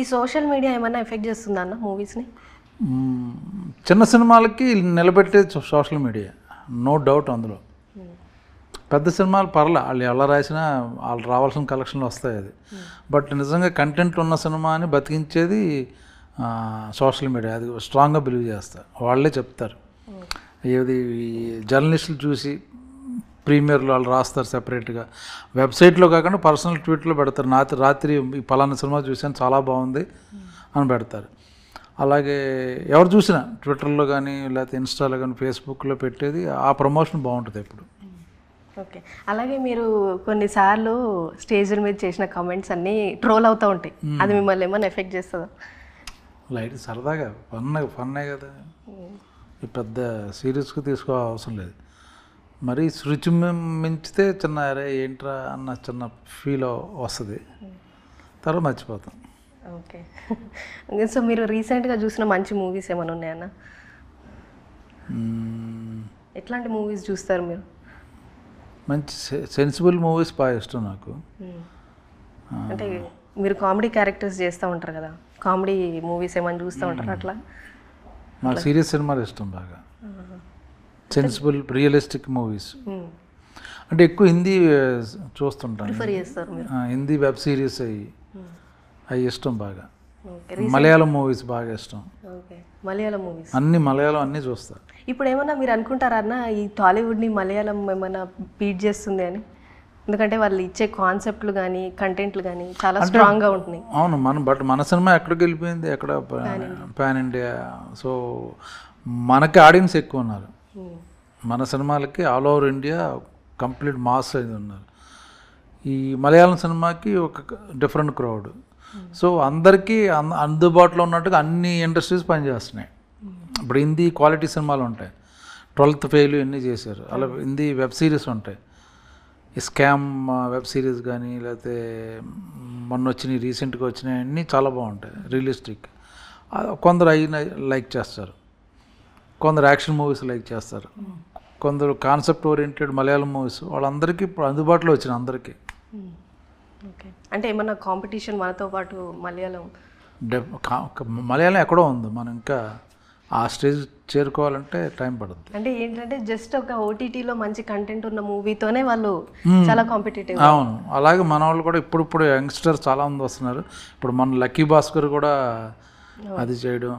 ఈ social media ఏమైనా effect చేస్తుందా అన్న మూవీస్ని? చిన్న సినిమాలకి నిలబెట్టేది సోషల్ మీడియా, నో డౌట్. అందులో పెద్ద సినిమాలు పర్లే, వాళ్ళు ఎలా రాసినా వాళ్ళు రావాల్సిన కలెక్షన్లు వస్తాయి అది. బట్ నిజంగా కంటెంట్ ఉన్న సినిమా అని బతికించేది సోషల్ మీడియా. అది స్ట్రాంగ్గా బిలీవ్ చేస్తారు, వాళ్ళే చెప్తారు. ఏది జర్నలిస్టులు చూసి ప్రీమియర్లో వాళ్ళు రాస్తారు సెపరేట్గా, వెబ్సైట్లో కాకుండా పర్సనల్ ట్వీట్లో పెడతారు. రాత్రి ఈ పలానా సినిమా చూసాను చాలా బాగుంది అని పెడతారు. అలాగే ఎవరు చూసినా ట్విట్టర్లో కానీ లేకపోతే ఇన్స్టాలో కానీ ఫేస్బుక్లో పెట్టేది ఆ ప్రమోషన్ బాగుంటుంది ఎప్పుడు. ఓకే. అలాగే మీరు కొన్నిసార్లు స్టేజ్ల మీద చేసిన కామెంట్స్ అన్నీ ట్రోల్ అవుతూ ఉంటాయి, అది మిమ్మల్ని ఏమైనా ఎఫెక్ట్ చేస్తుందా? లైట్ సరదాగా ఫన్నే కదా, పెద్ద సీరియస్గా తీసుకో అవసరం లేదు. మరి శృతి మించితే చిన్న అరే ఏంట్రా అన్న చిన్న ఫీల్ వస్తుంది, తర్వాత మర్చిపోతాం. ఓకే. సో మీరు రీసెంట్గా చూసిన మంచి మూవీస్ ఏమైనా ఉన్నాయన్న? ఎట్లాంటి మూవీస్ చూస్తారు మీరు? మంచి సెన్సిబుల్ మూవీస్ బాగా ఇష్టం నాకు. అంటే మీరు కామెడీ క్యారెక్టర్స్ చేస్తూ ఉంటారు కదా, కామెడీ మూవీస్ ఏమైనా చూస్తూ ఉంటారు అట్లా? నాకు సీరియస్ సినిమాలు ఇష్టం బాగా, సెన్సిబుల్ రియలిస్టిక్ మూవీస్. అంటే ఎక్కువ హిందీ చూస్తుంటాను, హిందీ వెబ్ సిరీస్ అవి ఇష్టం బాగా. మలయాళం మూవీస్ బాగా ఇష్టం. మలయాళం మూవీస్ అన్నీ చూస్తా. ఇప్పుడు ఏమన్నా మీరు అనుకుంటారా అన్న ఈ టాలీవుడ్ని మలయాళం ఏమైనా బీట్ చేస్తుంది అని? ఎందుకంటే వాళ్ళు ఇచ్చే కాన్సెప్ట్లు కానీ కంటెంట్లు కానీ చాలా స్ట్రాంగ్గా ఉంటున్నాయి. అవును, మన సినిమా ఎక్కడికి వెళ్ళిపోయింది, ఎక్కడ పాన్ ఇండియా. సో మనకి ఆడియన్స్ ఎక్కువ ఉన్నారు, మన సినిమాలకి all over India complete mass అయింది ఉన్నారు. ఈ మలయాళం సినిమాకి ఒక డిఫరెంట్ క్రౌడ్. సో అందరికీ అందుబాటులో ఉన్నట్టుగా అన్ని ఇండస్ట్రీస్ పనిచేస్తున్నాయి. ఇప్పుడు హిందీ క్వాలిటీ సినిమాలు ఉంటాయి, 12th ఫెయిల్ ఇన్ని చేశారు. అలా హిందీ వెబ్ సిరీస్ ఉంటాయి, ఈ స్కామ్ వెబ్ సిరీస్ కానీ లేకపోతే మొన్న వచ్చినాయి రీసెంట్గా వచ్చినాయి అన్నీ చాలా బాగుంటాయి, రియలిస్టిక్. కొందరు అయిన లైక్ చేస్తారు, కొందరు యాక్షన్ మూవీస్ లైక్ చేస్తారు, కొందరు కాన్సెప్ట్ ఓరియంటెడ్ మలయాళం మూవీస్. వాళ్ళందరికీ ఇప్పుడు అందుబాటులో వచ్చినాయి అందరికీ. ఓకే. అంటే ఏమన్నా కాంపిటీషన్ మనతో పాటు మలయాళం ఎక్కడో ఉంది, మనం ఇంకా ఆ స్టేజ్ చేరుకోవాలంటే టైం పడుతుంది. అంటే ఏంటంటే జస్ట్ ఒక ఓటీటీలో మంచి కంటెంట్ ఉన్న మూవీతోనే వాళ్ళు చాలా కాంపిటేటివ్. అవును, అలాగే మన వాళ్ళు కూడా ఇప్పుడు యంగ్స్టర్స్ చాలా మంది వస్తున్నారు. ఇప్పుడు మన లక్కీ భాస్కర్ కూడా అది చేయడం.